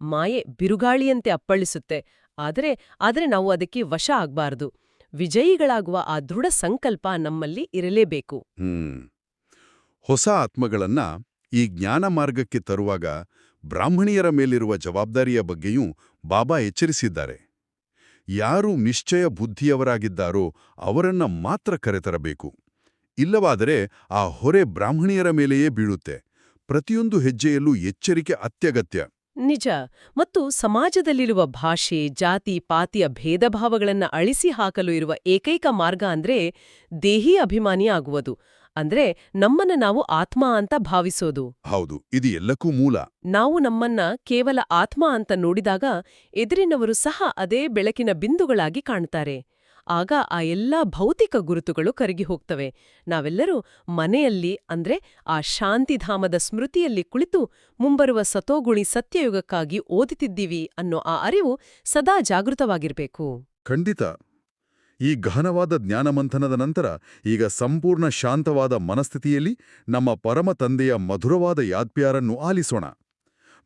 [SPEAKER 3] ಮಾಯೆ ಬಿರುಗಾಳಿಯಂತೆ ಅಪ್ಪಳಿಸುತ್ತೆ. ಆದರೆ ನಾವು ಅದಕ್ಕೆ ವಶ ಆಗ್ಬಾರ್ದು. ವಿಜಯಿಗಳಾಗುವ ಆ ದೃಢ ಸಂಕಲ್ಪ ನಮ್ಮಲ್ಲಿ ಇರಲೇಬೇಕು.
[SPEAKER 2] ಹೊಸ ಆತ್ಮಗಳನ್ನ ಈ ಜ್ಞಾನ ಮಾರ್ಗಕ್ಕೆ ತರುವಾಗ ಬ್ರಾಹ್ಮಣಿಯರ ಮೇಲಿರುವ ಜವಾಬ್ದಾರಿಯ ಬಗ್ಗೆಯೂ ಬಾಬಾ ಎಚ್ಚರಿಸಿದ್ದಾರೆ. ಯಾರು ನಿಶ್ಚಯ ಬುದ್ಧಿಯವರಾಗಿದ್ದಾರೋ ಅವರನ್ನ ಮಾತ್ರ ಕರೆತರಬೇಕು. ಇಲ್ಲವಾದರೆ ಆ ಹೊರೆ ಬ್ರಾಹ್ಮಣಿಯರ ಮೇಲೆಯೇ ಬೀಳುತ್ತೆ. ಪ್ರತಿಯೊಂದು ಹೆಜ್ಜೆಯಲ್ಲೂ ಎಚ್ಚರಿಕೆ ಅತ್ಯಗತ್ಯ.
[SPEAKER 3] ನಿಜ. ಮತ್ತು ಸಮಾಜದಲ್ಲಿರುವ ಭಾಷೆ, ಜಾತಿ, ಪಾತಿಯ ಭೇದಭಾವಗಳನ್ನ ಅಳಿಸಿ ಹಾಕಲು ಇರುವ ಏಕೈಕ ಮಾರ್ಗ ಅಂದ್ರೆ ದೇಹಿ ಅಭಿಮಾನಿ ಆಗುವುದು. ಅಂದ್ರೆ ನಮ್ಮನ್ನ ನಾವು ಆತ್ಮ ಅಂತ ಭಾವಿಸೋದು.
[SPEAKER 2] ಹೌದು, ಇದು ಎಲ್ಲಕ್ಕೂ ಮೂಲ.
[SPEAKER 3] ನಾವು ನಮ್ಮನ್ನ ಕೇವಲ ಆತ್ಮ ಅಂತ ನೋಡಿದಾಗ ಎದುರಿನವರು ಸಹ ಅದೇ ಬೆಳಕಿನ ಬಿಂದುಗಳಾಗಿ ಕಾಣ್ತಾರೆ. ಆಗ ಆ ಎಲ್ಲಾ ಭೌತಿಕ ಗುರುತುಗಳು ಕರಗಿ ಹೋಗ್ತವೆ. ನಾವೆಲ್ಲರೂ ಮನೆಯಲ್ಲಿ ಅಂದ್ರೆ ಆ ಶಾಂತಿಧಾಮದ ಸ್ಮೃತಿಯಲ್ಲಿ ಕುಳಿತು ಮುಂಬರುವ ಸತೋಗುಣಿ ಸತ್ಯಯುಗಕ್ಕಾಗಿ ಓದುತ್ತಿದ್ದೀವಿ ಅನ್ನೋ ಆ ಅರಿವು ಸದಾ ಜಾಗೃತವಾಗಿರ್ಬೇಕು.
[SPEAKER 2] ಖಂಡಿತ. ಈ ಗಹನವಾದ ಜ್ಞಾನಮಂಥನದ ನಂತರ ಈಗ ಸಂಪೂರ್ಣ ಶಾಂತವಾದ ಮನಸ್ಥಿತಿಯಲ್ಲಿ ನಮ್ಮ ಪರಮ ತಂದೆಯ ಮಧುರವಾದ ಯಾದ್ಪ್ಯಾರನ್ನು ಆಲಿಸೋಣ.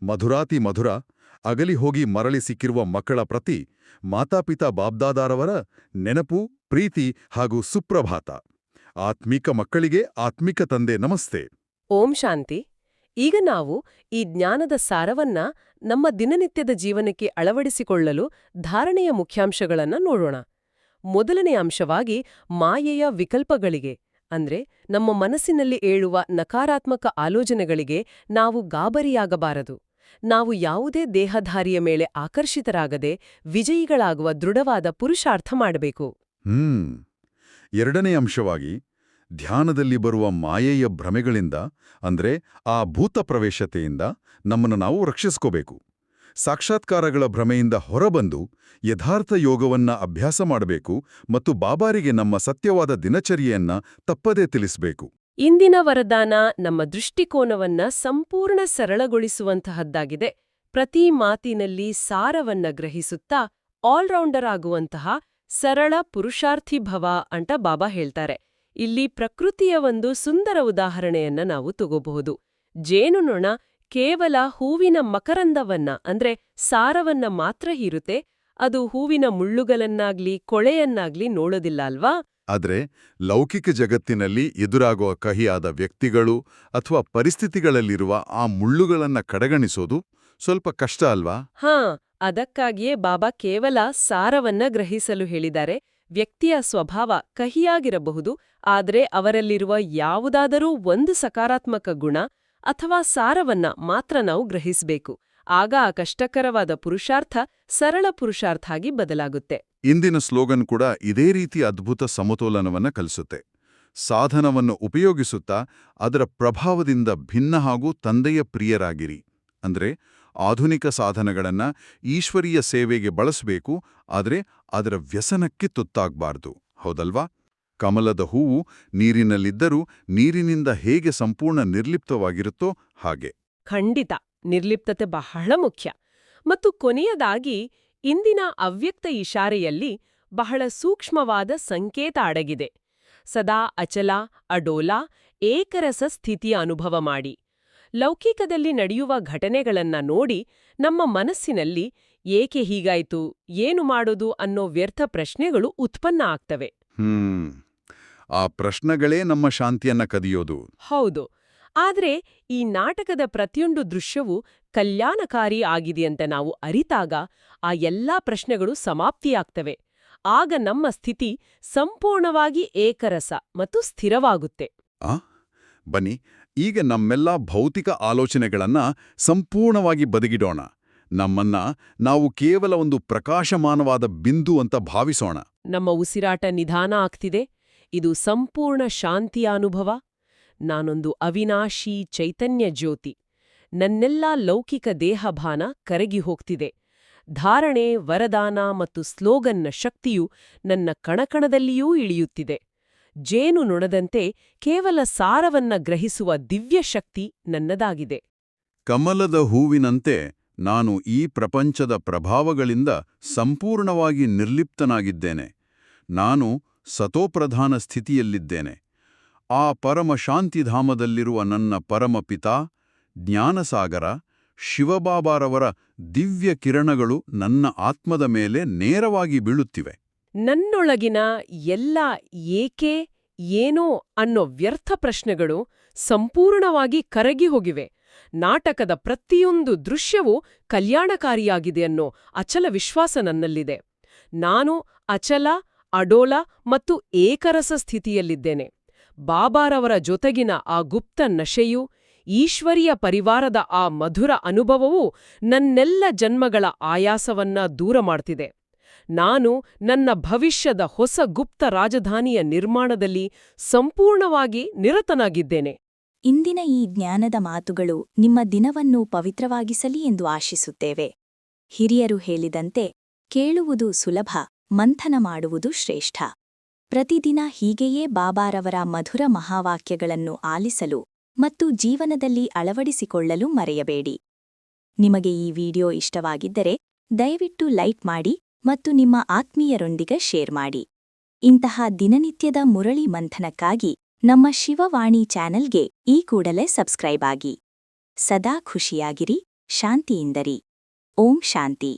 [SPEAKER 2] ಮಧುರಾತಿ ಮಧುರ, ಅಗಲಿ ಹೋಗಿ ಮರಳಿ ಸಿಕ್ಕಿರುವ ಮಕ್ಕಳ ಪ್ರತಿ ಮಾತಾಪಿತಾ ಬಾಬ್ದಾದಾರವರ ನೆನಪು, ಪ್ರೀತಿ ಹಾಗೂ ಸುಪ್ರಭಾತ. ಆತ್ಮಿಕ ಮಕ್ಕಳಿಗೆ ಆತ್ಮಿಕ ತಂದೆ ನಮಸ್ತೆ.
[SPEAKER 3] ಓಂ ಶಾಂತಿ. ಈಗ ನಾವು ಈ ಜ್ಞಾನದ ಸಾರವನ್ನ ನಮ್ಮ ದಿನನಿತ್ಯದ ಜೀವನಕ್ಕೆ ಅಳವಡಿಸಿಕೊಳ್ಳಲು ಧಾರಣೆಯ ಮುಖ್ಯಾಂಶಗಳನ್ನ ನೋಡೋಣ. ಮೊದಲನೇ ಅಂಶವಾಗಿ ಮಾಯೆಯ ವಿಕಲ್ಪಗಳಿಗೆ ಅಂದ್ರೆ ನಮ್ಮ ಮನಸ್ಸಿನಲ್ಲಿ ಏಳುವ ನಕಾರಾತ್ಮಕ ಆಲೋಚನೆಗಳಿಗೆ ನಾವು ಗಾಬರಿಯಾಗಬಾರದು. ನಾವು ಯಾವುದೇ ದೇಹಧಾರಿಯ ಮೇಲೆ ಆಕರ್ಷಿತರಾಗದೆ ವಿಜಯಿಗಳಾಗುವ ದೃಢವಾದ ಪುರುಷಾರ್ಥ ಮಾಡಬೇಕು.
[SPEAKER 2] ಎರಡನೇ ಅಂಶವಾಗಿ ಧ್ಯಾನದಲ್ಲಿ ಬರುವ ಮಾಯೆಯ ಭ್ರಮೆಗಳಿಂದ ಅಂದ್ರೆ ಆ ಭೂತ ಪ್ರವೇಶತೆಯಿಂದ ನಮ್ಮನ್ನು ನಾವು ರಕ್ಷಿಸ್ಕೋಬೇಕು. ಸಾಕ್ಷಾತ್ಕಾರಗಳ ಭ್ರಮೆಯಿಂದ ಹೊರಬಂದು ಯಥಾರ್ಥ ಯೋಗವನ್ನ ಅಭ್ಯಾಸ ಮಾಡಬೇಕು ಮತ್ತು ಬಾಬಾರಿಗೆ ನಮ್ಮ ಸತ್ಯವಾದ ದಿನಚರಿಯನ್ನ ತಪ್ಪದೇ ತಿಳಿಸಬೇಕು.
[SPEAKER 3] ಇಂದಿನ ವರದಾನ ನಮ್ಮ ದೃಷ್ಟಿಕೋನವನ್ನ ಸಂಪೂರ್ಣ ಸರಳಗೊಳಿಸುವಂತಹದ್ದಾಗಿದೆ. ಪ್ರತಿ ಮಾತಿನಲ್ಲಿ ಸಾರವನ್ನ ಗ್ರಹಿಸುತ್ತಾ ಆಲ್ರೌಂಡರ್ ಆಗುವಂತಹ ಸರಳ ಪುರುಷಾರ್ಥಿ ಭವ ಅಂತ ಬಾಬಾ ಹೇಳ್ತಾರೆ. ಇಲ್ಲಿ ಪ್ರಕೃತಿಯ ಒಂದು ಸುಂದರ ಉದಾಹರಣೆಯನ್ನ ನಾವು ತಗೋಬಹುದು. ಜೇನುನೊಣ ಕೇವಲ ಹೂವಿನ ಮಕರಂದವನ್ನ ಅಂದ್ರೆ ಸಾರವನ್ನ ಮಾತ್ರ ಹೀರುತ್ತೆ. ಅದು ಹೂವಿನ ಮುಳ್ಳುಗಳನ್ನಾಗ್ಲಿ ಕೊಳೆಯನ್ನಾಗ್ಲಿ ನೋಡೋದಿಲ್ಲ ಅಲ್ವಾ?
[SPEAKER 2] ಆದ್ರೆ ಲೌಕಿಕ ಜಗತ್ತಿನಲ್ಲಿ ಎದುರಾಗುವ ಕಹಿಯಾದ ವ್ಯಕ್ತಿಗಳು ಅಥವಾ ಪರಿಸ್ಥಿತಿಗಳಲ್ಲಿರುವ ಆ ಮುಳ್ಳುಗಳನ್ನ ಕಡೆಗಣಿಸೋದು ಸ್ವಲ್ಪ ಕಷ್ಟ ಅಲ್ವಾ?
[SPEAKER 3] ಅದಕ್ಕಾಗಿಯೇ ಬಾಬಾ ಕೇವಲ ಸಾರವನ್ನ ಗ್ರಹಿಸಲು ಹೇಳಿದ್ದಾರೆ. ವ್ಯಕ್ತಿಯ ಸ್ವಭಾವ ಕಹಿಯಾಗಿರಬಹುದು, ಆದ್ರೆ ಅವರಲ್ಲಿರುವ ಯಾವುದಾದರೂ ಒಂದು ಸಕಾರಾತ್ಮಕ ಗುಣ ಅಥವಾ ಸಾರವನ್ನ ಮಾತ್ರ ನಾವು ಗ್ರಹಿಸಬೇಕು. ಆಗ ಆ ಕಷ್ಟಕರವಾದ ಪುರುಷಾರ್ಥ ಸರಳ ಪುರುಷಾರ್ಥ ಆಗಿ ಬದಲಾಗುತ್ತೆ.
[SPEAKER 2] ಇಂದಿನ ಸ್ಲೋಗನ್ ಕೂಡ ಇದೇ ರೀತಿ ಅದ್ಭುತ ಸಮತೋಲನವನ್ನ ಕಲಿಸುತ್ತೆ. ಸಾಧನವನ್ನು ಉಪಯೋಗಿಸುತ್ತಾ ಅದರ ಪ್ರಭಾವದಿಂದ ಭಿನ್ನ ಹಾಗೂ ತಂದೆಯ ಪ್ರಿಯರಾಗಿರಿ. ಅಂದ್ರೆ ಆಧುನಿಕ ಸಾಧನಗಳನ್ನ ಈಶ್ವರೀಯ ಸೇವೆಗೆ ಬಳಸಬೇಕು, ಆದರೆ ಅದರ ವ್ಯಸನಕ್ಕೆ ತುತ್ತಾಗಬಾರ್ದು. ಹೌದಲ್ವಾ? ಕಮಲದ ಹೂವು ನೀರಿನಲ್ಲಿದ್ದರೂ ನೀರಿನಿಂದ ಹೇಗೆ ಸಂಪೂರ್ಣ ನಿರ್ಲಿಪ್ತವಾಗಿರುತ್ತೋ ಹಾಗೆ.
[SPEAKER 3] ಖಂಡಿತ ನಿರ್ಲಿಪ್ತತೆ ಬಹಳ ಮುಖ್ಯ. ಮತ್ತು ಕೊನೆಯದಾಗಿ ಇಂದಿನ ಅವ್ಯಕ್ತ ಇಶಾರೆಯಲ್ಲಿ ಬಹಳ ಸೂಕ್ಷ್ಮವಾದ ಸಂಕೇತ ಅಡಗಿದೆ. ಸದಾ ಅಚಲ, ಅಡೋಲ, ಏಕರಸ ಸ್ಥಿತಿಯ ಅನುಭವ ಮಾಡಿ. ಲೌಕಿಕದಲ್ಲಿ ನಡೆಯುವ ಘಟನೆಗಳನ್ನ ನೋಡಿ ನಮ್ಮ ಮನಸ್ಸಿನಲ್ಲಿ ಏಕೆ ಹೀಗಾಯ್ತು, ಏನು ಮಾಡೋದು ಅನ್ನೋ ವ್ಯರ್ಥ ಪ್ರಶ್ನೆಗಳು ಉತ್ಪನ್ನ ಆಗ್ತವೆ.
[SPEAKER 2] ಆ ಪ್ರಶ್ನೆಗಳೇ ನಮ್ಮ ಶಾಂತಿಯನ್ನ ಕದಿಯೋದು.
[SPEAKER 3] ಹೌದು. ಆದ್ರೆ ಈ ನಾಟಕದ ಪ್ರತಿಯೊಂದು ದೃಶ್ಯವೂ ಕಲ್ಯಾಣಕಾರಿ ಆಗಿದೆಯಂತ ನಾವು ಅರಿತಾಗ ಆ ಎಲ್ಲಾ ಪ್ರಶ್ನೆಗಳು ಸಮಾಪ್ತಿಯಾಗ್ತವೆ. ಆಗ ನಮ್ಮ ಸ್ಥಿತಿ ಸಂಪೂರ್ಣವಾಗಿ ಏಕರಸ ಮತ್ತು ಸ್ಥಿರವಾಗುತ್ತೆ.
[SPEAKER 2] ಬನ್ನಿ ಈಗ ನಮ್ಮೆಲ್ಲ ಭೌತಿಕ ಆಲೋಚನೆಗಳನ್ನ ಸಂಪೂರ್ಣವಾಗಿ ಬದಿಗಿಡೋಣ. ನಮ್ಮನ್ನ ನಾವು ಕೇವಲ ಒಂದು ಪ್ರಕಾಶಮಾನವಾದ ಬಿಂದು ಅಂತ ಭಾವಿಸೋಣ.
[SPEAKER 3] ನಮ್ಮ ಉಸಿರಾಟ ನಿಧಾನ ಆಗ್ತಿದೆ. ಇದು ಸಂಪೂರ್ಣ ಶಾಂತಿಯ ಅನುಭವ. ನಾನೊಂದು ಅವಿನಾಶಿ ಚೈತನ್ಯ ಜ್ಯೋತಿ. ನನ್ನೆಲ್ಲ ಲೌಕಿಕ ದೇಹಭಾನ ಕರಗಿ ಹೋಗ್ತಿದೆ. ಧಾರಣೆ, ವರದಾನ ಮತ್ತು ಸ್ಲೋಗನ್ನ ಶಕ್ತಿಯು ನನ್ನ ಕಣಕಣದಲ್ಲಿಯೂ ಇಳಿಯುತ್ತಿದೆ. ಜೇನು ನೊಣದಂತೆ ಕೇವಲ ಸಾರವನ್ನ ಗ್ರಹಿಸುವ ದಿವ್ಯಶಕ್ತಿ ನನ್ನದಾಗಿದೆ.
[SPEAKER 2] ಕಮಲದ ಹೂವಿನಂತೆ ನಾನು ಈ ಪ್ರಪಂಚದ ಪ್ರಭಾವಗಳಿಂದ ಸಂಪೂರ್ಣವಾಗಿ ನಿರ್ಲಿಪ್ತನಾಗಿದ್ದೇನೆ. ನಾನು ಸತೋಪ್ರಧಾನ ಸ್ಥಿತಿಯಲ್ಲಿದ್ದೇನೆ. ಆ ಪರಮ ಶಾಂತಿಧಾಮದಲ್ಲಿರುವ ನನ್ನ ಪರಮಪಿತಾ, ಜ್ಞಾನಸಾಗರ, ಶಿವಬಾಬಾರವರ ದಿವ್ಯ ಕಿರಣಗಳು ನನ್ನ ಆತ್ಮದ ಮೇಲೆ ನೇರವಾಗಿ ಬೀಳುತ್ತಿವೆ.
[SPEAKER 3] ನನ್ನೊಳಗಿನ ಎಲ್ಲ ಏಕೆ, ಏನೋ ಅನ್ನೋ ವ್ಯರ್ಥ ಪ್ರಶ್ನೆಗಳು ಸಂಪೂರ್ಣವಾಗಿ ಕರಗಿ ಹೋಗಿವೆ. ನಾಟಕದ ಪ್ರತಿಯೊಂದು ದೃಶ್ಯವೂ ಕಲ್ಯಾಣಕಾರಿಯಾಗಿದೆ ಅನ್ನೋ ಅಚಲ ವಿಶ್ವಾಸ ನನ್ನಲ್ಲಿದೆ. ನಾನು ಅಚಲ, ಅಡೋಲ ಮತ್ತು ಏಕರಸ ಸ್ಥಿತಿಯಲ್ಲಿದ್ದೇನೆ. ಬಾಬಾರವರ ಜೊತೆಗಿನ ಆ ಗುಪ್ತ ನಶೆಯು, ಈಶ್ವರೀಯ ಪರಿವಾರದ ಆ ಮಧುರ ಅನುಭವವು ನನ್ನೆಲ್ಲ ಜನ್ಮಗಳ ಆಯಾಸವನ್ನ ದೂರ ಮಾಡ್ತಿದೆ. ನಾನು ನನ್ನ ಭವಿಷ್ಯದ ಹೊಸ ಗುಪ್ತ ರಾಜಧಾನಿಯ ನಿರ್ಮಾಣದಲ್ಲಿ ಸಂಪೂರ್ಣವಾಗಿ ನಿರತನಾಗಿದ್ದೇನೆ.
[SPEAKER 4] ಇಂದಿನ ಈ ಜ್ಞಾನದ ಮಾತುಗಳು ನಿಮ್ಮ ದಿನವನ್ನು ಪವಿತ್ರವಾಗಿಸಲಿ ಎಂದು ಆಶಿಸುತ್ತೇವೆ. ಹಿರಿಯರು ಹೇಳಿದಂತೆ, ಕೇಳುವುದು ಸುಲಭ, ಮಂಥನ ಮಾಡುವುದು ಶ್ರೇಷ್ಠ. ಪ್ರತಿದಿನ ಹೀಗೆಯೇ ಬಾಬಾರವರ ಮಧುರ ಮಹಾವಾಕ್ಯಗಳನ್ನು ಆಲಿಸಲು ಮತ್ತು ಜೀವನದಲ್ಲಿ ಅಳವಡಿಸಿಕೊಳ್ಳಲು ಮರೆಯಬೇಡಿ. ನಿಮಗೆ ಈ ವಿಡಿಯೋ ಇಷ್ಟವಾಗಿದ್ದರೆ ದಯವಿಟ್ಟು ಲೈಕ್ ಮಾಡಿ ಮತ್ತು ನಿಮ್ಮ ಆತ್ಮೀಯರೊಂದಿಗೆ ಶೇರ್ ಮಾಡಿ. ಇಂತಹ ದಿನನಿತ್ಯದ ಮುರಳಿ ಮಂಥನಕ್ಕಾಗಿ ನಮ್ಮ ಶಿವವಾಣಿ ಚಾನೆಲ್ಗೆ ಈ ಕೂಡಲೇ ಸಬ್ಸ್ಕ್ರೈಬ್ ಆಗಿ. ಸದಾ ಖುಷಿಯಾಗಿರಿ, ಶಾಂತಿಯಿಂದರಿ. ಓಂ ಶಾಂತಿ.